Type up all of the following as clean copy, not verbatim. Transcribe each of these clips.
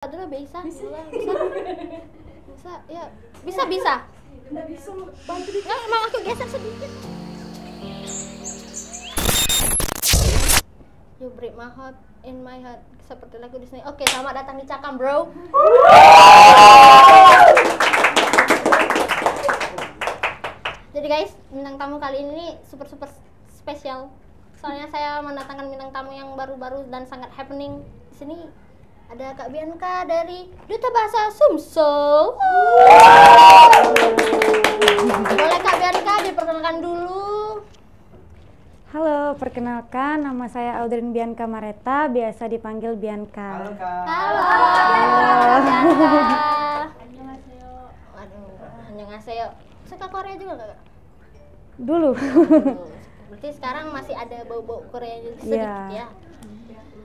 Dulu bisa, bisa, ya, bisa. Nggak bisa bantu dikit. Nggak, emang aku geser sedikit. You break my heart in my heart, seperti lagu di sini. Oke, selamat datang di Cakam, bro. Jadi guys, bintang tamu kali ini super spesial. Soalnya saya mendatangkan bintang tamu yang baru-baru dan sangat happening di sini. Ada Kak Bianca dari Duta Bahasa Sumsel. Boleh Kak Bianca diperkenalkan dulu. Halo, perkenalkan nama saya Audrine Bianca Mareta, biasa dipanggil Bianca. Halo Kak. Halo. Bianca. Annyeonghaseyo. Waduh, annyeonghaseyo. Suka Korea juga nggak, Kak? Dulu. Berarti sekarang masih ada bau-bau Korea sedikit Iya. ya.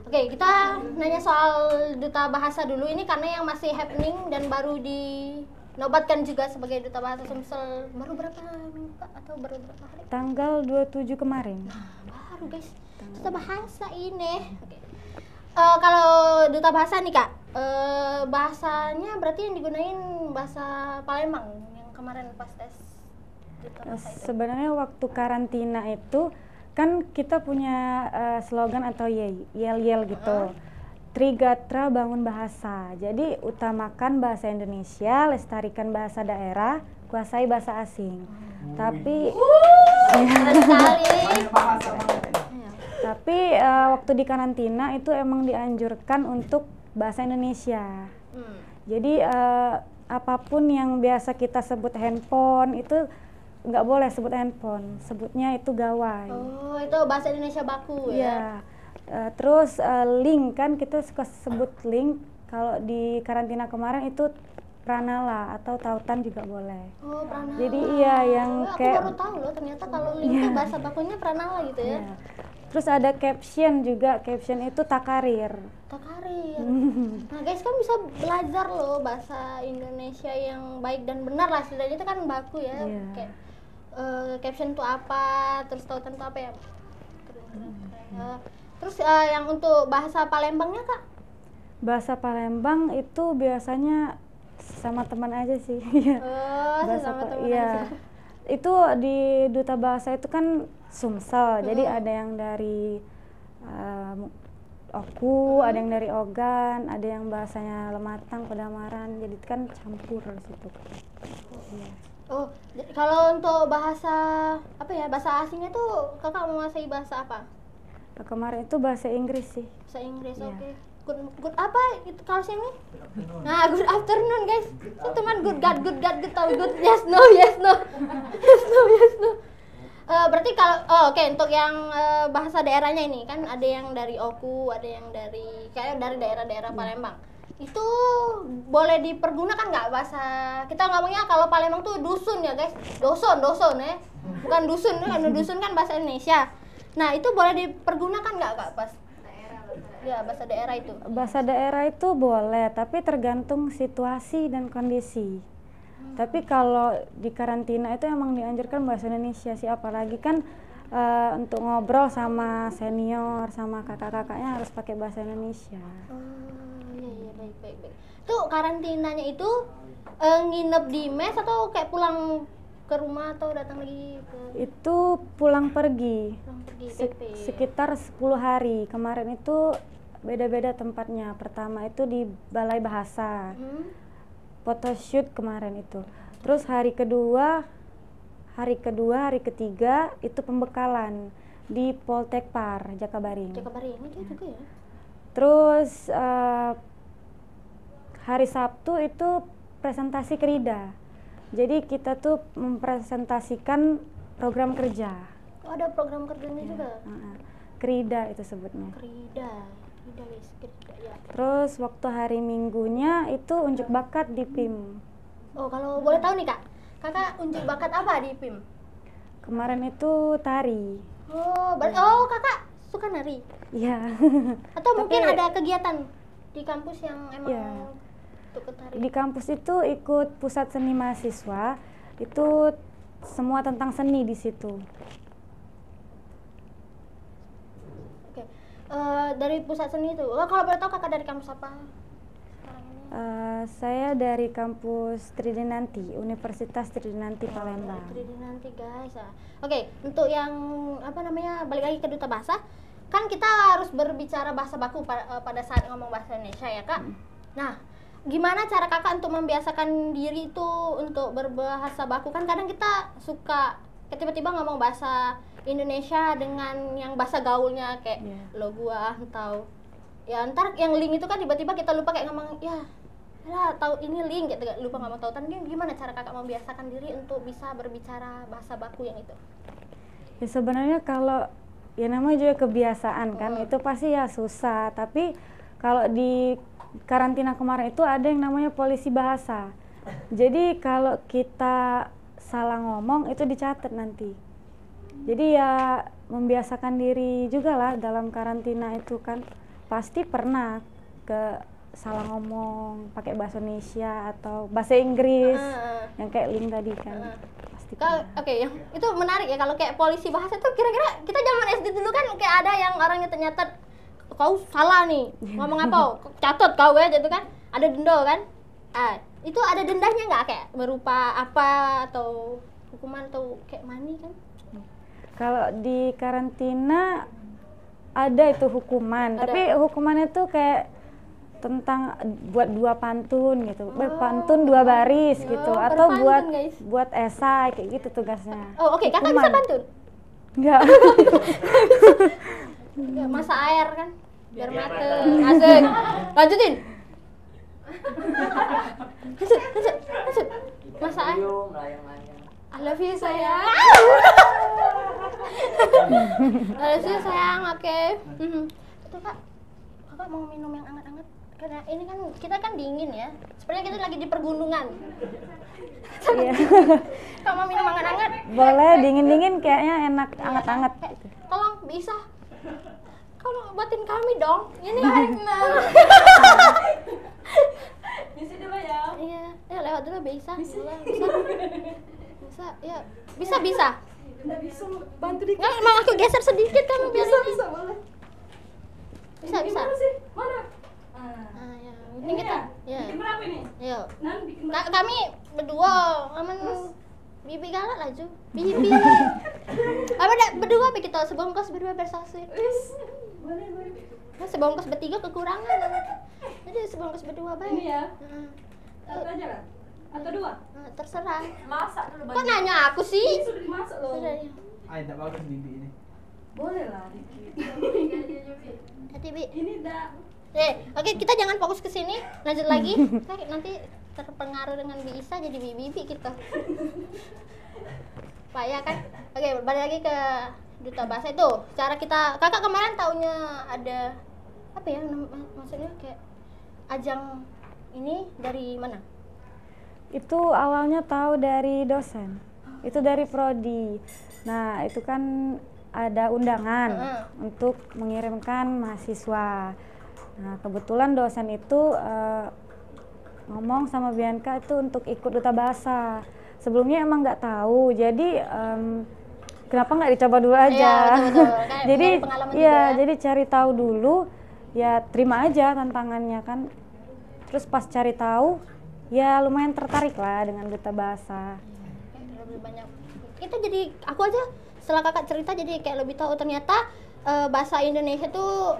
Oke, kita nanya soal Duta Bahasa dulu ini karena yang masih happening dan baru dinobatkan juga sebagai Duta Bahasa Sumsel baru berapa minggu Kak? Atau baru berapa hari? Tanggal 27 kemarin. Baru guys, Duta Bahasa ini. Oke. Kalau Duta Bahasa nih Kak, bahasanya berarti yang digunain bahasa Palembang yang kemarin pas tes Duta Bahasa itu. Sebenarnya waktu karantina itu kan kita punya slogan atau yel-yel gitu. Trigatra bangun bahasa. Jadi utamakan bahasa Indonesia, lestarikan bahasa daerah, kuasai bahasa asing. Tapi Keren sekali. Banyak bahasa banget ya. tapi waktu di karantina itu emang dianjurkan untuk bahasa Indonesia. Jadi apapun yang biasa kita sebut handphone itu nggak boleh sebut handphone, sebutnya itu gawai. Oh, itu bahasa Indonesia baku ya. Ya. Terus link kan kita suka sebut link. Kalau di karantina kemarin itu pranala atau tautan juga boleh. Oh, pranala. Jadi iya yang Aku kayak baru tahu loh ternyata kalau link itu bahasa bakunya pranala gitu ya. ya. Terus ada caption juga, caption itu takarir. Takarir. Nah guys kan bisa belajar loh bahasa Indonesia yang baik dan benar lah. Setidaknya itu kan baku ya. Iya. Kayak caption itu apa, terus tautan itu apa ya. Keren. Terus yang untuk bahasa Palembangnya Kak? Bahasa Palembang itu biasanya sama teman aja sih. Oh, sesama teman iya. aja. Itu di Duta Bahasa itu kan Sumsel, jadi ada yang dari Oku, ada yang dari Ogan, ada yang bahasanya Lematang, Pedamaran, jadi kan campur di situ. Iya. Oh, kalau untuk bahasa apa ya, bahasa asingnya tuh Kakak menguasai bahasa apa? Nah, kemarin itu bahasa Inggris sih. Bahasa Inggris, Iya. oke. Good apa itu kalau sini? Nah, good afternoon guys. Itu teman good tahu good yes no. Berarti kalau oke, untuk yang bahasa daerahnya ini kan ada yang dari Oku, ada yang dari kayak dari daerah-daerah Palembang. Itu boleh dipergunakan nggak bahasa kita ngomongnya kalau Palembang tuh dusun ya guys, doson ya, bukan dusun kan, dusun kan bahasa Indonesia. Nah itu boleh dipergunakan nggak Kak pas ya bahasa daerah itu? Bahasa daerah itu boleh, tapi tergantung situasi dan kondisi. Tapi kalau di karantina itu emang dianjurkan bahasa Indonesia sih, apalagi kan untuk ngobrol sama senior, sama kakak-kakaknya harus pakai bahasa Indonesia. Oh iya baik. Tuh karantinanya itu nginep di mes atau kayak pulang ke rumah atau datang lagi ke Itu pulang pergi. PP? Sekitar 10 hari. Kemarin itu beda-beda tempatnya. Pertama itu di Balai Bahasa. Photoshoot kemarin itu. Terus hari kedua, hari ketiga itu pembekalan di Poltekpar, Jakabaring. Jakabaring itu juga ya. Terus hari Sabtu itu presentasi kerida. Jadi kita tuh mempresentasikan program kerja. Oh, ada program kerjanya juga. Kerida itu sebutnya. Kerida guys, kerida ya. Terus waktu hari Minggunya itu unjuk bakat di PIM. Oh, kalau boleh tahu nih Kak, Kakak unjuk bakat apa di PIM? Kemarin itu tari. Oh, Kakak suka nari? Iya. Atau mungkin Tapi- ada kegiatan di kampus yang emang Iya. untuk ketari? Di kampus itu ikut pusat seni mahasiswa. Itu semua tentang seni di situ. Oke. Dari pusat seni itu. Kalau boleh tahu Kakak dari kampus apa? Sekarang ini? Saya dari kampus Tridinanti, Universitas Tridinanti Palembang. Tridinanti guys. Oke, untuk yang apa namanya, balik lagi ke duta bahasa, kan kita harus berbicara bahasa baku pada saat ngomong bahasa Indonesia ya kak. Nah, gimana cara kakak untuk membiasakan diri itu untuk berbahasa baku? Kan kadang kita suka tiba-tiba ngomong bahasa Indonesia dengan yang bahasa gaulnya kayak lo gua atau ya ntar yang link itu kan tiba-tiba kita lupa kayak ngomong ya tahu ini link gitu, lupa ngomong tautan. Gimana cara kakak membiasakan diri untuk bisa berbicara bahasa baku yang itu? Ya sebenarnya kalau ya namanya juga kebiasaan kan, itu pasti ya susah. Tapi kalau di karantina kemarin itu ada yang namanya polisi bahasa. Jadi kalau kita salah ngomong itu dicatat nanti. Jadi ya membiasakan diri juga lah dalam karantina itu kan. Pasti pernah salah ngomong pakai bahasa Indonesia atau bahasa Inggris yang kayak link tadi kan. Pasti pernah. Oke, yang itu menarik ya, kalau kayak polisi bahasa tuh kira-kira kita zaman SD dulu kan kayak ada yang orangnya ternyata kau salah nih ngomong apa, catat kau ya gitu kan, ada denda kan. Itu ada dendanya nggak, kayak berupa apa atau hukuman atau kayak money kan? Kalau di karantina ada itu hukuman, tapi hukumannya tuh kayak tentang buat 2 pantun gitu, pantun 2 baris gitu, atau buat esai kayak gitu tugasnya. Oke, kakak bisa pantun? Enggak. Masak air kan, biar mateng. Asik. Lanjutin. Lanjut. Masak air. I love you sayang. I love you sayang, oke. Itu kakak mau minum yang hangat-hangat? Karena ini kan kita kan dingin ya. Sebenarnya kita lagi di pergunungan. Iya. Kalau mau minum hangat-hangat? Boleh, dingin-dingin kayaknya enak, hangat-hangat. Tolong bisa. Kalau buatin kami dong. Ini Bisa dulu ya. Iya, lewat dulu bisa. Bisa, ya. Bisa. Nggak bisa, bantu dikit. Nggak, mau aku geser sedikit kamu biar ini. Bisa, boleh. Bisa. Gimana sih? Mana? Ya. Ini kita. Ya. Bikin berapa ini? Yuk. Nan bikin berapa? Kami berdua, aman. Bibi galak laju. Bibi. Apa berdua kita sebungkus berdua bersaksi. Boleh. Nah, sebungkus bertiga kekurangan. Jadi sebungkus berdua baik. Ini ya. Satu aja kan? Atau 2? Nah, terserah. Masak dulu Kok nanya aku Ini sih? sudah dimasak loh. Sudah ya. Tidak bagus bibi ini. Boleh lah dikit. Hati Bi. Ini dah. Oke, kita jangan fokus ke sini. Lanjut lagi. Nanti terpengaruh dengan Bi Isa jadi bibi kita. Pak ya kan? Oke, balik lagi ke duta bahasa itu. Cara kita, kakak kemarin taunya ada apa ya? Maksudnya kayak ajang ini dari mana? Itu awalnya tahu dari dosen. Itu dari prodi. Nah, itu kan ada undangan untuk mengirimkan mahasiswa. Nah, kebetulan dosen itu ngomong sama Bianca itu untuk ikut duta bahasa. Sebelumnya emang nggak tahu, jadi kenapa nggak dicoba dulu aja? Iya, betul. Jadi ya, jadi cari tahu dulu, ya terima aja tantangannya kan. Terus pas cari tahu, ya lumayan tertarik lah dengan duta bahasa. Lebih banyak. Itu jadi aku aja setelah kakak cerita jadi kayak lebih tahu ternyata bahasa Indonesia tuh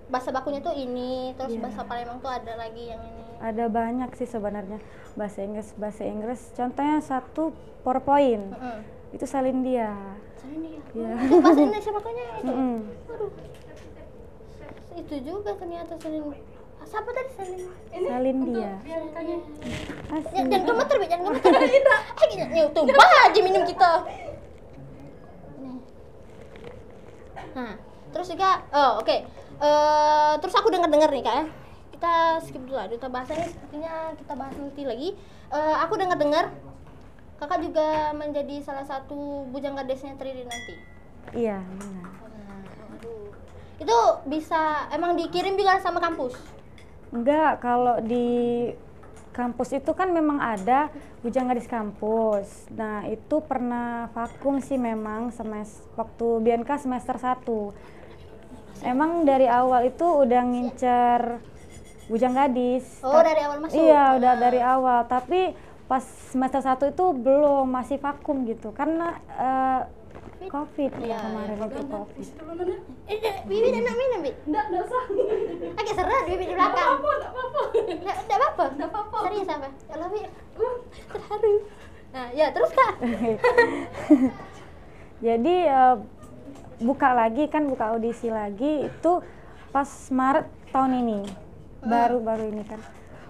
bahasa bakunya tuh ini, terus bahasa Palembang tuh ada lagi yang ini. Ada banyak sih sebenarnya bahasa Inggris. Contohnya satu PowerPoint. Itu Salindia. Salindia. Iya. Itu bahasa Indonesia bakunya itu. Aduh. Itu juga ternyata Salindia. Siapa tadi Salindia? Salindia. Jangan gemeter, jangan gemeter. Nih, tumpah aja minum kita. Nih. Nah, terus juga oke. Terus aku dengar nih Kak ya. Kita skip dulu lah, duta bahasa ini sepertinya kita bahas nanti lagi. Aku dengar kakak juga menjadi salah satu bujanggadesnya Tridinanti. Iya, benar. Aduh. Itu bisa emang dikirim juga sama kampus? Enggak, kalau di kampus itu kan memang ada bujanggadis kampus. Nah, itu pernah vakum sih memang waktu Bianca semester 1. Emang dari awal itu udah ngincer Bujang Gadis. Oh, dari awal masuk? Iya, udah dari awal. Tapi pas semester 1 itu belum, masih vakum gitu. Karena COVID ya kemarin itu COVID. Bibi nak minum, Bi? Enggak usah. Agak seret Bibi di belakang. Enggak apa-apa. Enggak apa-apa? Enggak apa-apa. Serius apa? Ya Allah, Bi. Terharu. Nah, ya terus Kak. Jadi buka audisi lagi itu pas Maret tahun ini. Baru-baru ini kan.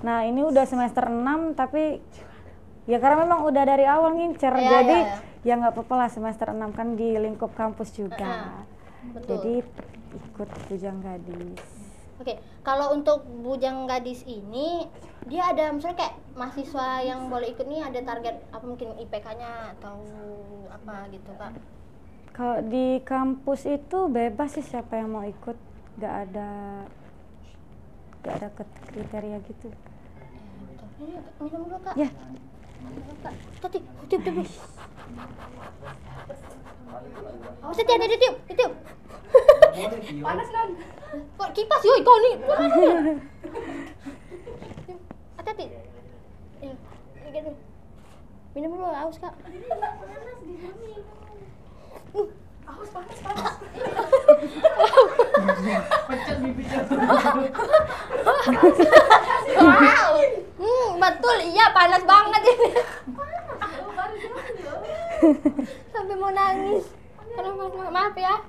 Nah, ini udah semester 6 tapi ya karena memang udah dari awal ngincer, jadi ya nggak apa-apa lah semester 6 kan di lingkup kampus juga. Betul. Jadi ikut Bujang Gadis. Oke, kalau untuk Bujang Gadis ini dia ada misalnya kayak mahasiswa yang boleh ikut nih ada target apa mungkin IPK-nya atau apa gitu Kak? Kalau di kampus itu bebas sih siapa yang mau ikut, nggak ada kriteria gitu. Ini minum dulu Kak. Ya. Kak, tiup. Oh, setia ada tiup. Panas kan? Kok kipas yoi kau nih. Hati-hati. Ya, gitu. Minum dulu haus Kak. Haus panas. Pencet bibirnya. Wow. Betul iya panas banget ini. Sampai mau nangis. Aduh, maaf ya.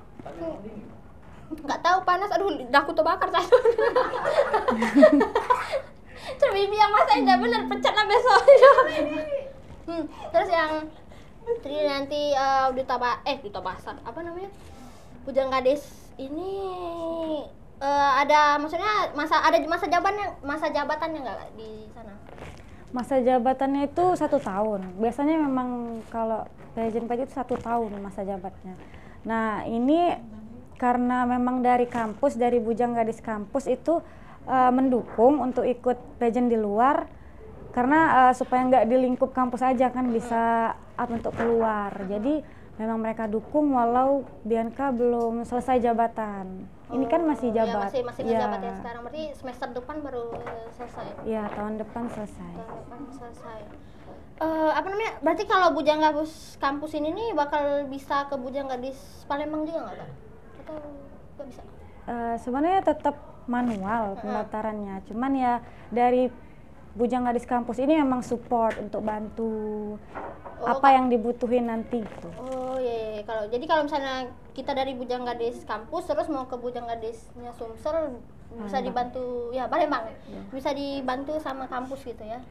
Nggak tahu panas, aduh daku terbakar satu. Terus Bibi yang masakin nggak bener, pecat lah besok. Terus yang nanti duta bahasa apa namanya Bujang Gadis ini ada maksudnya masa jabatannya nggak di sana? Masa jabatannya itu 1 tahun. Biasanya memang kalau pageant itu 1 tahun masa jabatnya. Nah ini karena memang dari kampus, dari Bujang Gadis kampus itu mendukung untuk ikut pageant di luar, karena supaya nggak di lingkup kampus aja kan bisa untuk keluar. Jadi memang mereka dukung walau Bianca belum selesai jabatan. Ini kan masih jabat. Ya, masih ngejabat ya sekarang. Berarti semester depan baru selesai. Iya, tahun depan selesai. Apa namanya? Berarti kalau Bujang Gadis kampus ini nih bakal bisa ke Bujang Gadis Palembang juga nggak Kak? Atau nggak bisa? Sebenarnya tetap manual pendaftarannya. Cuman ya dari Bujang Gadis kampus ini memang support untuk bantu apa yang dibutuhin nanti gitu. Oh iya. Kalau misalnya kita dari Bujang Gadis kampus terus mau ke Bujang Gadisnya Sumsel bisa dibantu ya Palembang. Bisa dibantu sama kampus gitu ya.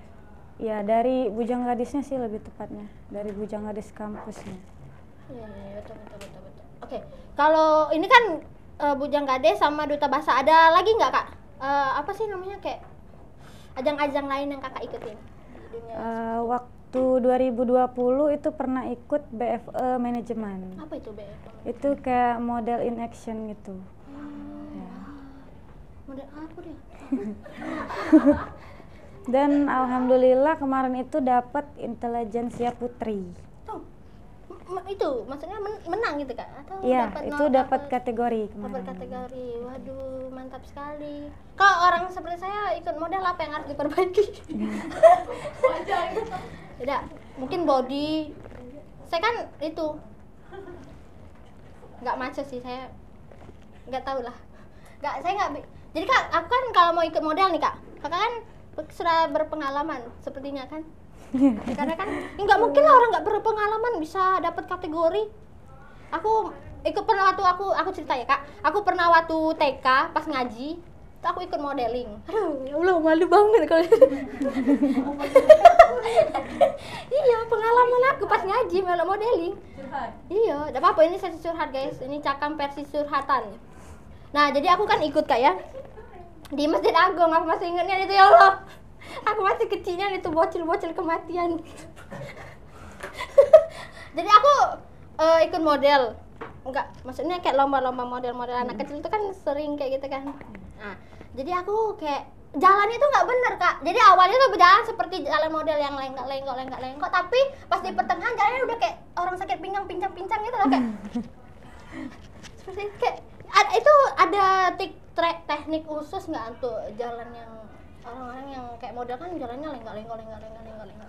Ya dari Bujang Gadisnya sih lebih tepatnya, dari Bujang Gadis kampusnya. Iya, betul. Oke. Kalau ini kan Bujang Gadis sama Duta Bahasa, ada lagi nggak Kak? Apa sih namanya kayak ajang-ajang lain yang Kakak ikutin di dunia? Waktu 2020 itu pernah ikut BFE Manajemen. Apa itu BFE? Itu kayak model in action gitu. Ya. Model apa dia? Dan alhamdulillah kemarin itu dapat Intelijensia Putri. Tuh, itu maksudnya menang gitu Kak? Atau Iya, itu dapat kategori kemarin. Dapat kategori, waduh mantap sekali. Kalau orang seperti saya ikut model apa yang harus diperbaiki? Tidak, mungkin body. Saya kan itu nggak maco sih, saya nggak tahu lah. Saya nggak. Jadi Kak, aku kan kalau mau ikut model nih Kak, Kakak kan sudah berpengalaman sepertinya kan? Karena kan nggak mungkin lah orang nggak berpengalaman bisa dapat kategori. Aku ikut pernah waktu aku cerita ya Kak, aku pernah waktu TK pas ngaji tuh aku ikut modeling. Aduh ya Allah malu banget kalau iya pengalaman aku pas ngaji malah modeling. Iya, tidak apa-apa, ini sesi curhat guys, ini Cakam versi curhatan. Nah jadi aku kan ikut Kak ya di Masjid Agung, aku masih ingatnya itu ya Allah. Aku masih kecilnya itu bocil-bocil kematian. Jadi aku ikut model. Enggak, maksudnya kayak lomba-lomba model-model anak kecil itu kan sering kayak gitu kan. Nah, jadi aku kayak jalannya itu nggak bener Kak. Jadi awalnya tuh berjalan seperti jalan model yang lenggok, tapi pas di pertengahan jalannya udah kayak orang sakit pinggang pincang-pincang gitu loh kayak. Seperti kayak itu ada teknik khusus nggak untuk jalan yang orang-orang yang kayak model kan jalannya lenggak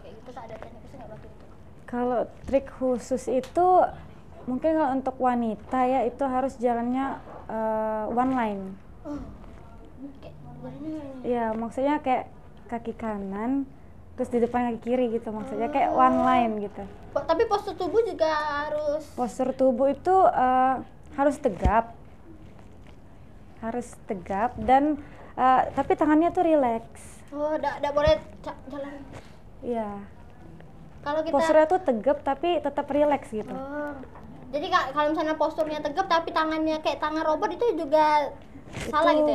kayak gitu, tak ada teknik khusus nggak berarti itu? Kalau trik khusus itu mungkin kalau untuk wanita ya itu harus jalannya one line. Oh, kayak jalannya ini. Ya maksudnya kayak kaki kanan terus di depan kaki kiri gitu, maksudnya kayak one line gitu. Tapi postur tubuh juga harus. Postur tubuh itu harus tegap dan tapi tangannya tuh rileks. Oh, nggak boleh jalan. Iya. Kalau kita. Posturnya tuh tegap tapi tetap rileks gitu. Oh. Jadi kalau misalnya posturnya tegap tapi tangannya kayak tangan robot itu juga salah itu gitu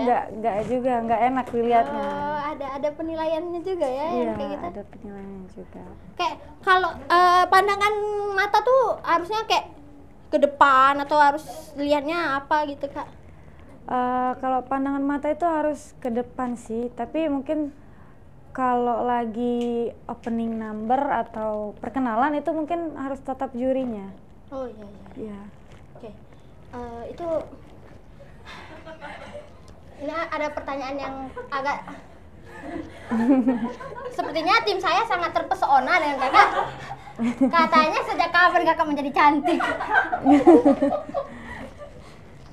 ya? nggak enak dilihatnya. Oh, ada penilaiannya juga ya Iya, yang kayak gitu. ada penilaiannya juga. Kayak kalau pandangan mata tuh harusnya kayak ke depan atau harus lihatnya apa gitu, Kak? Kalau pandangan mata itu harus ke depan sih, tapi mungkin kalau lagi opening number atau perkenalan itu mungkin harus tetap jurinya. Oh iya. Iya. Oke. Itu ini ada pertanyaan yang agak sepertinya tim saya sangat terpesona dengan Kakak. Katanya sejak kapan Kakak menjadi cantik?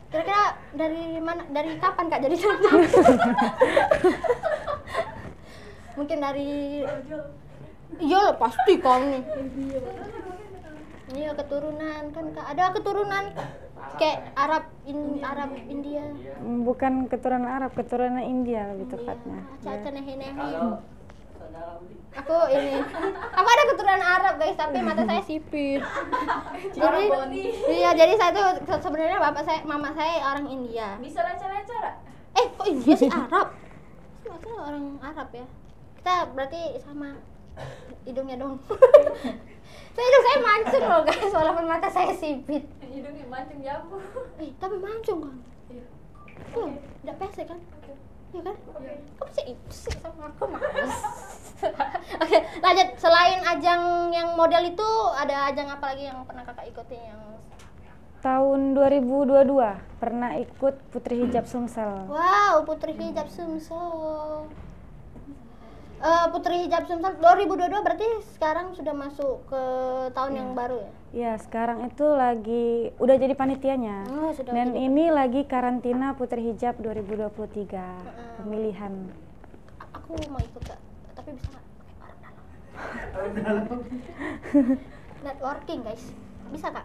Kira-kira dari mana? Dari kapan Kak jadi cantik? Mungkin dari. Iya lah pasti kan nih. Iya keturunan kan Kak. Ada keturunan kayak Arab India. Bukan keturunan Arab, keturunan India lebih tepatnya. Caca nehe. Aku ada keturunan Arab guys, tapi mata saya sipit. Jadi iya, jadi saya tuh sebenarnya mama saya orang India. Bisa lancar-lancar? Kok India sih Arab? Masa orang Arab ya? Kita berarti sama hidungnya dong. Hidung saya mancung loh guys, walaupun mata saya sipit. Hidungnya mancung jambu. Tapi mancung kan? Iya. Udah pesek kan? Oke. Iya kan? Oke. Kok bisa itu sih sama aku males. Oke, lanjut. Selain ajang yang model itu, ada ajang apa lagi yang pernah Kakak ikuti yang Tahun 2022 pernah ikut Putri Hijab Sumsel. wow, Putri Hijab Sumsel. Putri Hijab Sumsel 2022 berarti sekarang sudah masuk ke tahun yang baru ya? Ya, sekarang itu lagi udah jadi panitianya. Oh, sudah Dan jadi. ini lagi karantina Putri Hijab 2023 pemilihan. Aku mau ikut Kak, tapi bisa nggak? Orang dalam. Networking guys, bisa Kak?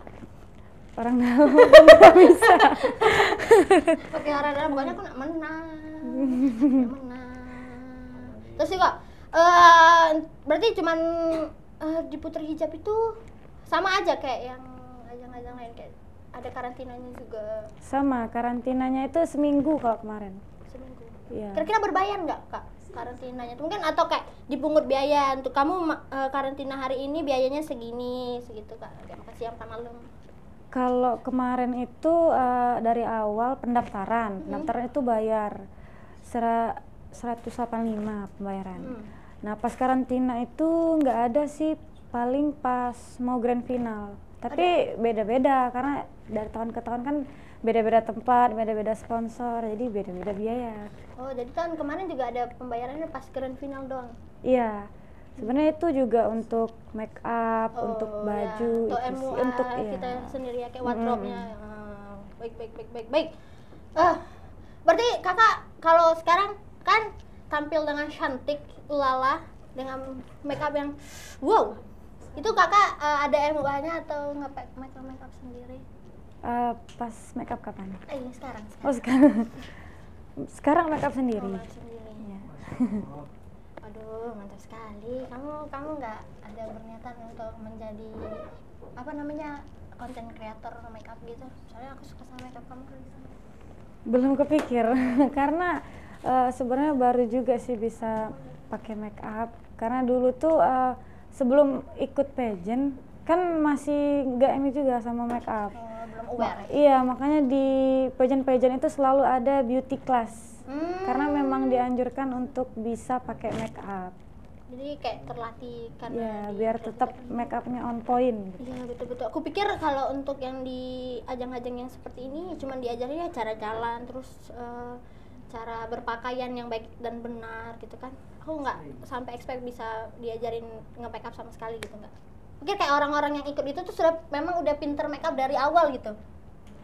Orang dalam nggak bisa. Oke, orang dalam pokoknya aku nak menang. Terus sih Kak, berarti cuman di Putri Hijab itu sama aja kayak yang ajang-ajang lain, kayak ada karantinanya juga? Sama, karantinanya itu seminggu kalau kemarin. Seminggu. Iya. Kira-kira berbayar nggak Kak karantinanya? Mungkin atau kayak dipungut biaya untuk kamu karantina hari ini biayanya segini, segitu Kak, kayak makan siang makan malam. Kalau kemarin itu dari awal pendaftaran itu bayar 185 pembayaran. Nah pas karantina itu nggak ada sih, paling pas mau grand final. Tapi beda-beda karena dari tahun ke tahun kan beda-beda tempat, beda-beda sponsor, jadi beda-beda biaya. Oh, jadi tahun kemarin juga ada pembayarannya pas grand final doang? Iya, sebenarnya itu juga untuk make up, untuk baju, untuk itu sih, MUA untuk kita sendiri ya, kayak wardrobe-nya. Baik. Berarti Kakak kalau sekarang kan tampil dengan cantik, ulala, dengan make up yang wow. Itu Kakak ada MUA-nya atau nge-make up sendiri? Pas make up kapan? Ini sekarang. Oh sekarang. Sekarang make up sendiri. Oh, sendiri. Iya. Aduh, mantap sekali. Kamu nggak ada berniatan untuk menjadi apa namanya konten kreator make up gitu? Soalnya aku suka sama make up kamu. Belum kepikir karena sebenarnya baru juga sih bisa pakai make up. Karena dulu tuh sebelum ikut pageant kan masih nggak ini juga sama make up. Belum aware. Iya, makanya di pageant-pageant itu selalu ada beauty class. Karena memang dianjurkan untuk bisa pakai make up. Jadi kayak terlatih kan. Ya, biar tetap make upnya on point. Iya, betul. Aku pikir kalau untuk yang di ajang-ajang yang seperti ini cuma diajarin ya cara jalan, terus cara berpakaian yang baik dan benar gitu kan. Aku nggak sampai expect bisa diajarin nge-make up sama sekali gitu, nggak. Mungkin kayak orang-orang yang ikut itu tuh sudah memang udah pinter make up dari awal gitu.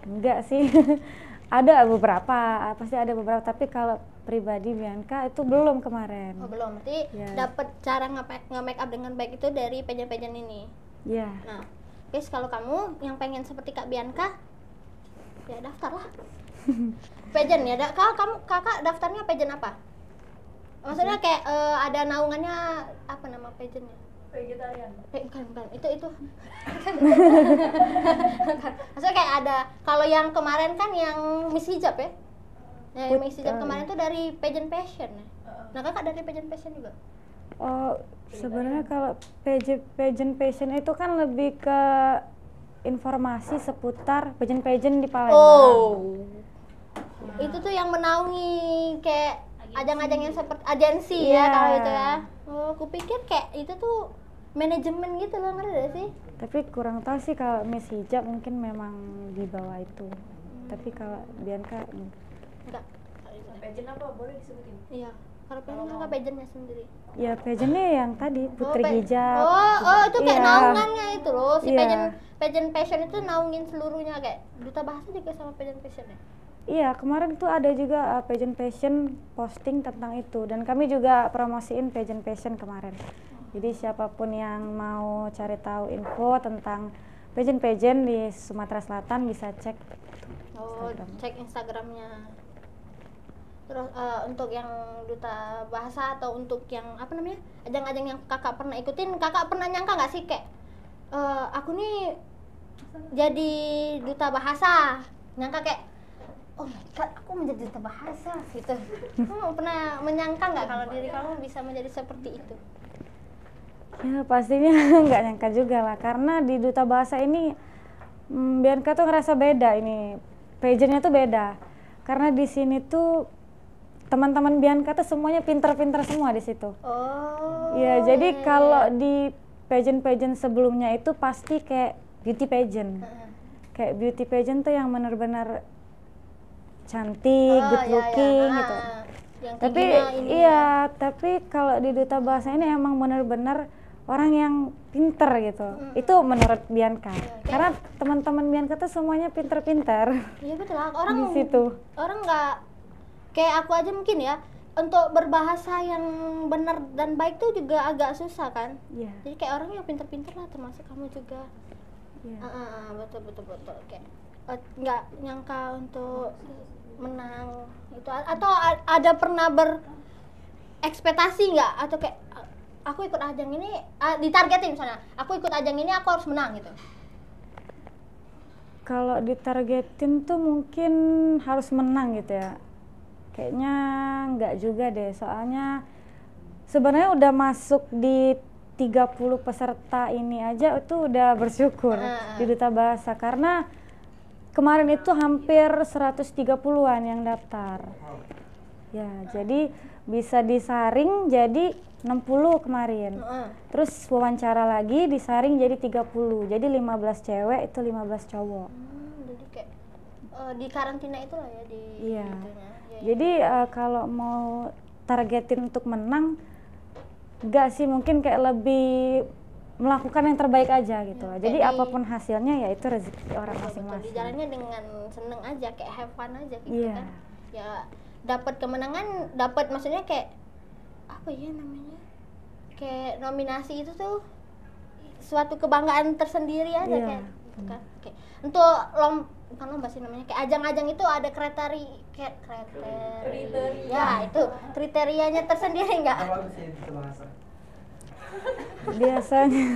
Enggak sih. Ada beberapa, pasti ada beberapa, tapi kalau pribadi Bianca itu belum kemarin. Oh belum, berarti Ya. dapat cara nge-make up dengan baik itu dari pageant-pageant ini. Iya. Nah, guys, kalau kamu yang pengen seperti Kak Bianca, ya daftarlah. Pageant ya, kakak daftarnya pageant apa? Maksudnya kayak ada naungannya apa nama pageantnya? Vegetarian. Bukan, itu. Maksudnya kayak ada, kalau yang kemarin kan yang Miss Hijab ya? Yang Miss Hijab kemarin tuh dari pageant fashion ya? Nah kakak dari pageant fashion juga? Oh, sebenarnya kalau pageant fashion itu kan lebih ke informasi seputar pageant di Palembang. Oh, itu tuh yang menaungi kayak ajang-ajang yang seperti agensi ya Iya. kalau itu ya. Oh, kupikir kayak itu tuh manajemen gitu loh, ngerti gak sih? Tapi kurang tahu sih kalau Miss Hijab mungkin memang di bawah itu. Tapi kalau Bianca Enggak. Pageant apa? Boleh disebutin? Iya. Kalau pageant kakak pageantnya sendiri. ya pageantnya yang tadi Putri pa- Hijab. Oh, itu kayak Iya. naungannya itu loh. Si Iya. pageant fashion itu naungin seluruhnya, kayak duta bahasa juga sama pageant fashion ya. Iya, kemarin tuh ada juga pageant fashion posting tentang itu, dan kami juga promosiin pageant fashion kemarin. Jadi siapapun yang mau cari tahu info tentang pageant di Sumatera Selatan bisa cek. Oh, Instagram. cek Instagramnya. Terus untuk yang duta bahasa atau untuk yang apa namanya ajang-ajang yang kakak pernah ikutin, kakak pernah nyangka nggak sih kayak aku nih jadi duta bahasa, nyangka kayak oh my god aku menjadi duta bahasa gitu. Kamu pernah menyangka nggak kalau diri kamu bisa menjadi seperti itu? Ya pastinya nggak nyangka juga lah, karena di duta bahasa ini Bianca tuh ngerasa beda, ini pageantnya tuh beda, karena di sini tuh teman-teman Bianca tuh semuanya pinter-pinter semua di situ. Oh. Ya jadi iya. kalau di pageant sebelumnya itu pasti kayak beauty pageant, kayak beauty pageant tuh yang benar-benar cantik, good iya, looking iya. gitu. Yang Tapi tingginya ini ya. iya, tapi kalau di duta bahasa ini emang benar-benar orang yang pinter gitu. Itu menurut Bianca. Karena teman-teman Bianca tuh semuanya pinter-pinter Iya betul, orang di situ. orang nggak kayak aku aja mungkin ya, untuk berbahasa yang benar dan baik tuh juga agak susah kan. Iya. Jadi kayak orang yang pinter-pinter lah, termasuk kamu juga. Iya. Betul kayak nggak nyangka untuk menang itu, atau ada pernah berekspektasi nggak, atau kayak aku ikut ajang ini ditargetin misalnya aku ikut ajang ini aku harus menang gitu. Kalau ditargetin tuh mungkin harus menang gitu ya. Kayaknya nggak juga deh, soalnya sebenarnya udah masuk di 30 peserta ini aja itu udah bersyukur di duta bahasa, karena kemarin itu hampir 130-an yang daftar. Ya, jadi bisa disaring jadi 60 kemarin. Terus wawancara lagi disaring jadi 30. Jadi 15 cewek itu 15 cowok. Jadi kayak di karantina itulah ya di Iya. itunya. Ya, Jadi kalau mau targetin untuk menang, enggak sih, mungkin kayak lebih melakukan yang terbaik aja gitu. Jadi apapun hasilnya ya itu rezeki orang betul, masing-masing. dijalannya dengan seneng aja, kayak have fun aja gitu Iya. kan. Ya dapat kemenangan, dapat maksudnya kayak apa ya namanya? Kayak nominasi itu tuh suatu kebanggaan tersendiri aja Iya. kayak gitu kan. Kayak untuk bukan lomba sih namanya, kayak ajang-ajang itu ada kriteria. Ya, itu kriterianya tersendiri enggak? Apa sih itu bahasa? Biasanya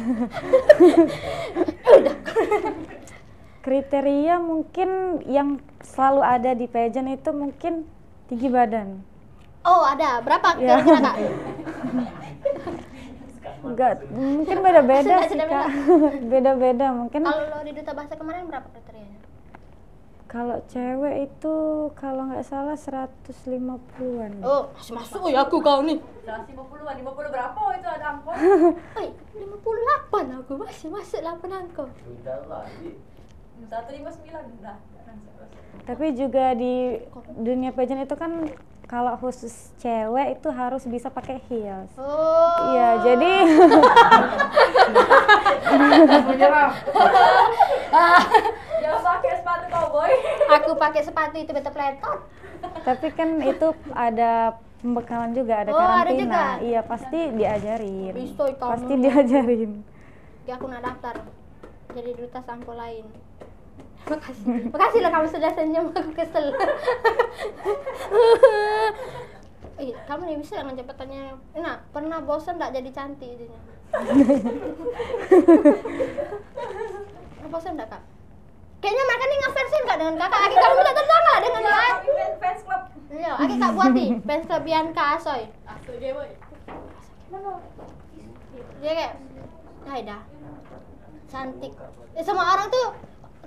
kriteria mungkin yang selalu ada di pageant itu mungkin tinggi badan. Oh, ada. Berapa Ya. kira-kira, Kak? Enggak, mungkin beda-beda sih Sudah Kak. Beda-beda mungkin. Kalau di duta bahasa kemarin berapa kriterianya? Kalau cewek itu kalau nggak salah 150-an. Oh, masuk ya aku kau nih. 150-an, 50 berapa? Oh, itu ada angkot. Oi, 58 aku masih masuk 8 angka. Udah lagi. 159 dah. Tapi juga di dunia pageant itu kan kalau khusus cewek itu harus bisa pakai heels. Oh. Iya, jadi Menyerah. Jangan pakai sepatu cowboy. Aku pakai sepatu itu beta pletot. tapi kan itu ada pembekalan juga, ada Oh, ada karantina. juga? Iya, pasti diajarin. Bistoy kamu. Pasti diajarin. Ya aku nak daftar jadi duta sampo lain. Makasih loh kamu sudah senyum, aku kesel. Kamu nih bisa dengan cepatannya. Nah, pernah bosan enggak jadi cantik jadinya? Bosan enggak, Kak? Kayaknya mereka nih ngefansin enggak dengan Kakak? Aki kamu tak tertangga lah dengan dia. Kami fans club. Iya, Aki Kak buat nih, fans club Bianca Asoy. Asli dia boy. Dia kayak, hai dah, cantik. Semua orang tuh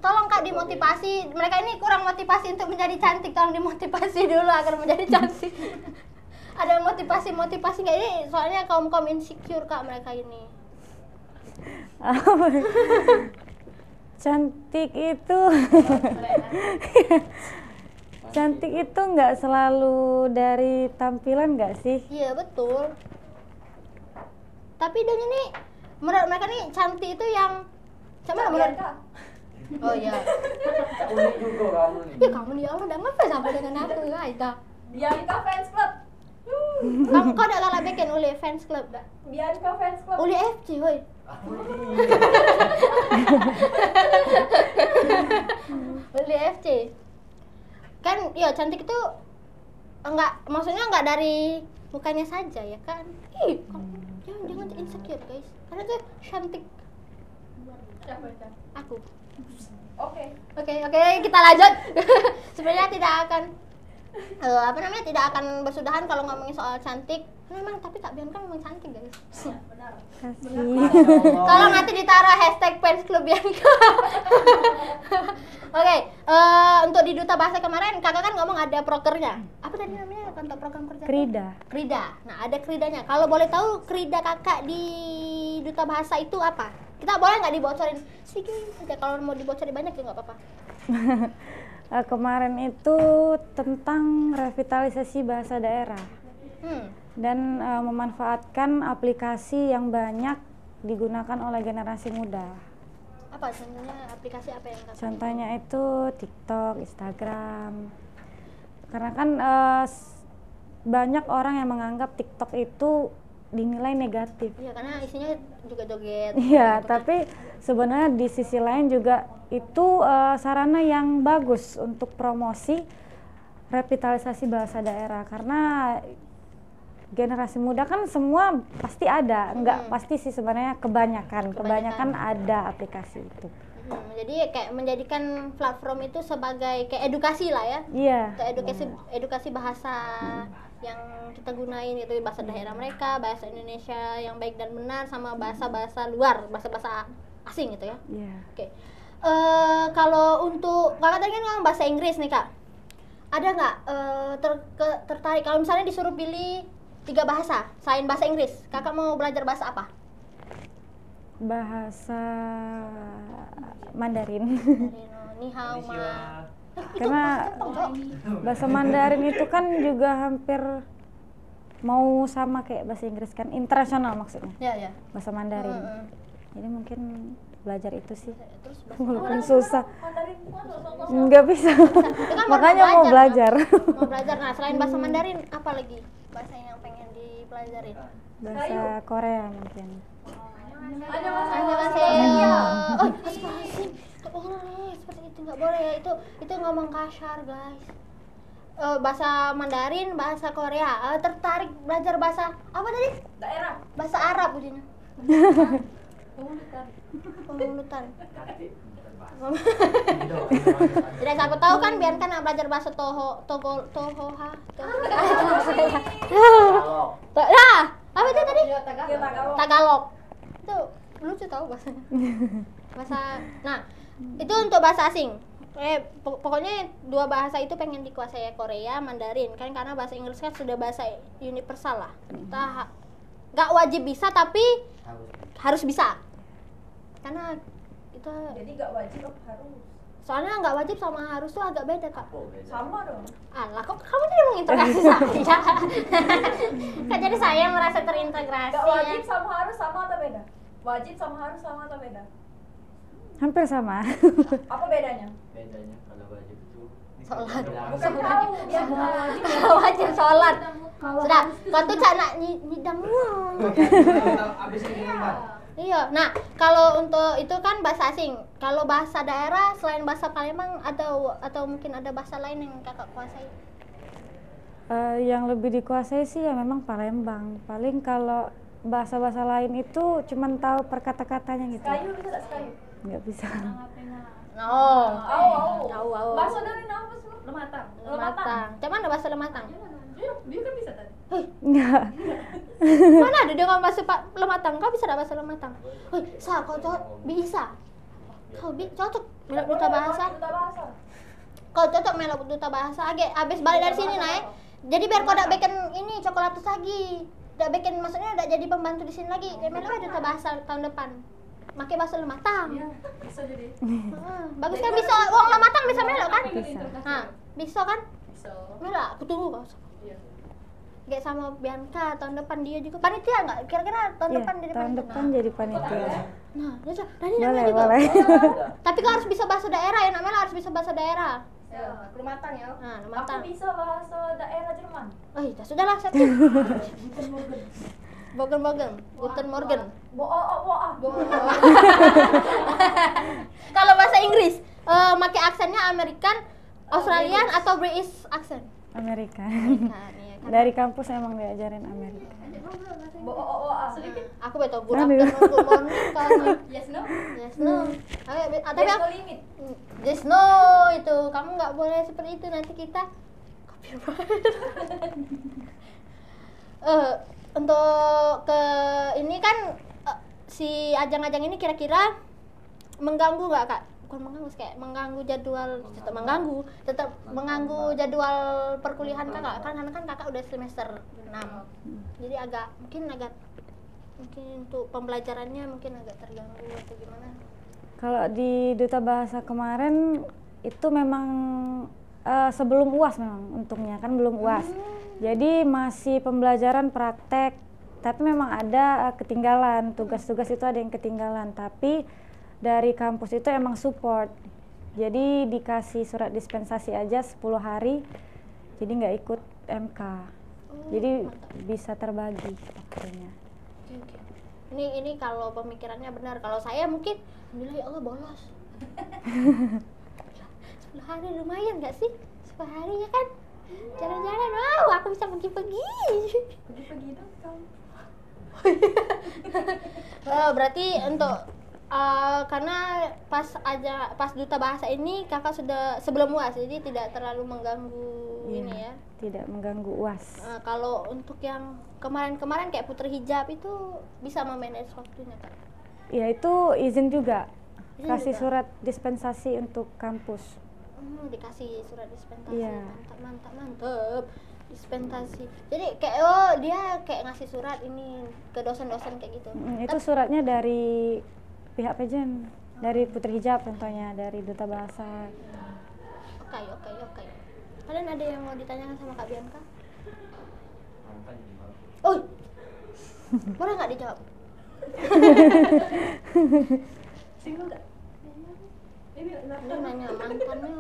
tolong Kak dimotivasi. Mereka ini kurang motivasi untuk menjadi cantik. Tolong dimotivasi dulu agar menjadi cantik. Ada motivasi nggak ini? Soalnya kaum insecure Kak mereka ini. Cantik itu cantik itu nggak selalu dari tampilan nggak sih? Iya betul. Tapi dan ini menurut mereka nih cantik itu yang sama menurut Bianca. Oh iya. Unik juga kamu nih. Ya kamu dia Allah udah ngapain sampai dengan aku Aida. Bianca fans club. Kamu kau udah lala bikin Uli fans club dah. Bianca fans club. Uli FC woi. Uli FC. Kan ya cantik itu maksudnya enggak dari mukanya saja ya kan. Ih, jangan insecure guys. Karena tuh cantik Siapa? aku. Oke. Oke, kita lanjut. Sebenarnya tidak akan tidak akan bersudahan kalau ngomongin soal cantik. Memang tapi Kak Bianca memang cantik guys. Benar. Kasih. Tolong nanti ditaruh hashtag fans club Bianca. Oke, untuk di Duta Bahasa kemarin kakak kan ngomong ada prokernya. Apa tadi namanya untuk program kerja? Krida. Krida. Nah ada kridanya. Kalau boleh tahu krida kakak di Duta Bahasa itu apa? Kita boleh nggak dibocorin sedikit aja, kalau mau dibocorin banyak ya nggak apa-apa. Kemarin itu tentang revitalisasi bahasa daerah dan memanfaatkan aplikasi yang banyak digunakan oleh generasi muda. Apa contohnya aplikasi apa yang kakak? Contohnya itu TikTok, Instagram. Karena kan banyak orang yang menganggap TikTok itu dinilai negatif. Iya, karena isinya juga joget. Iya, tapi sebenarnya di sisi lain juga itu sarana yang bagus untuk promosi revitalisasi bahasa daerah, karena generasi muda kan semua pasti ada, enggak pasti sih sebenarnya kebanyakan ada aplikasi itu. Jadi kayak menjadikan platform itu sebagai kayak edukasi lah ya. Iya. Untuk edukasi bahasa yang kita gunain itu bahasa daerah mereka, bahasa Indonesia yang baik dan benar, sama bahasa-bahasa luar, bahasa-bahasa asing gitu ya. Iya. Oke. Kalau untuk kakak tadi kan ngomong bahasa Inggris nih Kak. Ada nggak tertarik kalau misalnya disuruh pilih 3 bahasa selain bahasa Inggris, kakak mau belajar bahasa apa? Bahasa Mandarin. Ni hao ma. Karena bahasa Mandarin itu kan juga hampir mau sama kayak bahasa Inggris kan, internasional maksudnya. Ya. Bahasa Mandarin. Jadi mungkin belajar itu sih. Terus Walaupun susah. Mandarin Nggak bisa. Makanya mau belajar. Mau belajar. Nah, selain bahasa Mandarin apa lagi bahasa yang pengen dipelajarin? Bahasa Korea mungkin. Annyeonghaseyo. Oh, astagfirullahaladzim. Seperti itu nggak boleh ya. Itu ngomong kasar, guys. Bahasa Mandarin, bahasa Korea. Tertarik belajar bahasa apa tadi? daerah. Bahasa Arab ujinya. Pengunutan. Tidak siapa tahu kan Bianca nak belajar bahasa Tohoha. Nah, apa itu tadi? Tagalog. Itu lucu tahu bahasanya. Nah, itu untuk bahasa asing. Pokoknya 2 bahasa itu pengen dikuasai, Korea, Mandarin kan, karena bahasa Inggris kan sudah bahasa universal lah. Kita nggak wajib bisa tapi harus bisa. Karena itu Jadi nggak wajib harus. Soalnya nggak wajib sama harus tuh agak beda kak. Oh, beda. Sama dong. Alah, kok kamu jadi mengintegrasi saya? Kan jadi saya yang merasa terintegrasi. Gak wajib Ya. sama harus sama atau beda? Wajib sama harus sama atau beda? Hampir sama. Apa bedanya? Bedanya kalau wajib itu Sholat. Bukan tahu, dia Wajib sholat. Sudah, kau tuh cak nak nyidam. Abis ini kan. Iya. Nah, kalau untuk itu kan bahasa asing. Kalau bahasa daerah selain bahasa Palembang atau mungkin ada bahasa lain yang kakak kuasai? Yang lebih dikuasai sih ya memang Palembang. Paling kalau bahasa-bahasa lain itu cuman tahu per kata-katanya gitu. Sekayu bisa tak sekayu? Nggak bisa. Oh. Au. Bahasa dari nama sih? Lematang. Lematang. Cuman ada bahasa Lematang. Dia kan bisa tadi. Nggak. Mana ada dia ngomong bahasa Lematang? Kau bisa ada bahasa Lematang? Hei, kau cocok bisa. Kau cocok melok duta bahasa. Duta bahasa. Kau cocok melok duta bahasa. Abis balik dari sini naik. Jadi biar kau dak bikin ini coklatus lagi. Dak bikin maksudnya dak jadi pembantu di sini lagi. Dia melok duta bahasa tahun depan. Pakai bahasa Lematang. Iya, bisa jadi. Bagus kan bisa uang Lematang bisa melok kan? Bisa. Nah, bisa kan? Bisa. Melok, aku tunggu kau. Iya. Kayak sama Bianca tahun depan dia juga panitia nggak? Kira-kira tahun Iya, depan jadi tahun panitia? depan jadi panitia. Nah, ya Dani Boleh, namanya juga. boleh. Tapi kau harus bisa bahasa daerah ya, namanya harus bisa bahasa daerah. Ya, Kelimatan ya. Nah, Aku Lematang. bisa bahasa daerah Jerman. Oh iya, sudahlah satu. Guten Morgen. Kalau bahasa Inggris, pakai aksennya American, Australian atau British accent? Amerika. Nah, iya kan. Dari kampus emang diajarin Amerika. Sedikit. Aku betul good Aduh. afternoon, good morning kan. Yes no. Yes no. Tapi Yes no aku limit. yes no itu kamu nggak boleh seperti itu nanti kita copyright. Untuk ke ini kan si ajang-ajang ini kira-kira mengganggu nggak kak? Bukan mengganggu sih, kayak mengganggu jadwal, tetap mengganggu jadwal perkuliahan kakak kan karena kan kakak udah semester 6 jadi mungkin untuk pembelajarannya mungkin agak terganggu atau gimana? Kalau di Duta Bahasa kemarin itu memang sebelum UAS memang untungnya kan belum UAS. Jadi masih pembelajaran praktek. Tapi memang ada ketinggalan, tugas-tugas itu ada yang ketinggalan. Tapi dari kampus itu emang support. Jadi dikasih surat dispensasi aja 10 hari. Jadi nggak ikut MK. Jadi bisa terbagi waktunya. Oke. Ini kalau pemikirannya benar. Kalau saya mungkin alhamdulillah ya Allah bolos. 10 hari lumayan nggak sih? 10 hari ya kan? Jalan-jalan, wow, aku bisa pergi-pergi. Pergi dong kamu. Berarti untuk karena pas duta bahasa ini kakak sudah sebelum UAS jadi tidak terlalu mengganggu ini ya. Tidak mengganggu UAS. Kalau untuk yang kemarin-kemarin kayak putri hijab itu bisa memanage waktunya kak? Ya itu izin juga. Izin Kasih juga? surat dispensasi untuk kampus. Dikasih surat dispensasi. Iya. Mantap dispensasi. Jadi kayak dia kayak ngasih surat ini ke dosen-dosen kayak gitu. Itu suratnya dari pihak Pejen, dari Putri Hijab contohnya, dari Duta Bahasa. Oke. Kalian ada yang mau ditanyakan sama Kak Bianca? Mantan gimana? Oh, boleh nggak dijawab? Single nggak? Ini Dia nanya mantannya.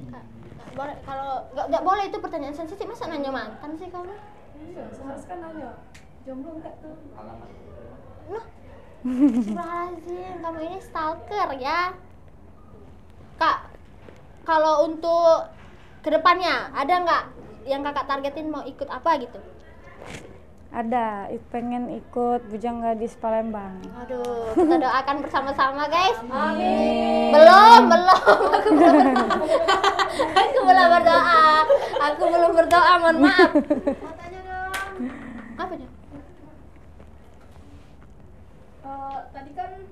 Kak, boleh kalau nggak boleh itu pertanyaan sensitif, masa nanya mantan sih kamu? Iya, seharusnya kan nanya. Jomblo enggak tuh? Alamat. Noh, Astagfirullahaladzim, kamu ini stalker ya. Kak, kalau untuk kedepannya ada nggak yang kakak targetin mau ikut apa gitu? Ada, pengen ikut Bujang Gadis Palembang. Aduh, kita doakan bersama-sama guys. Amin. Belum. Aku belum berdoa. Mohon maaf. Mau tanya dong. Apa nih? Tadi kan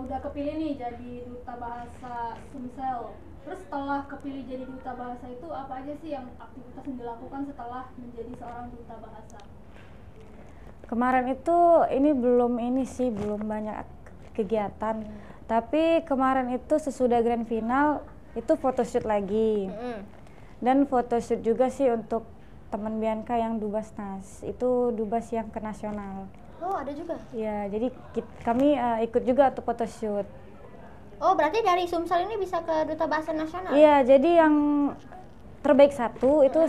udah kepilih nih jadi duta bahasa Sumsel. Terus setelah kepilih jadi duta bahasa itu apa aja sih yang aktivitas yang dilakukan setelah menjadi seorang duta bahasa? Kemarin itu belum banyak kegiatan. Tapi kemarin itu sesudah grand final itu photoshoot lagi. Dan photoshoot juga sih untuk teman Bianca yang Dubasnas. Itu Dubas yang ke nasional. Oh, ada juga? Ya, jadi kami ikut juga untuk photoshoot. Oh, berarti dari Sumsel ini bisa ke Duta Bahasa Nasional? Iya, jadi yang terbaik satu itu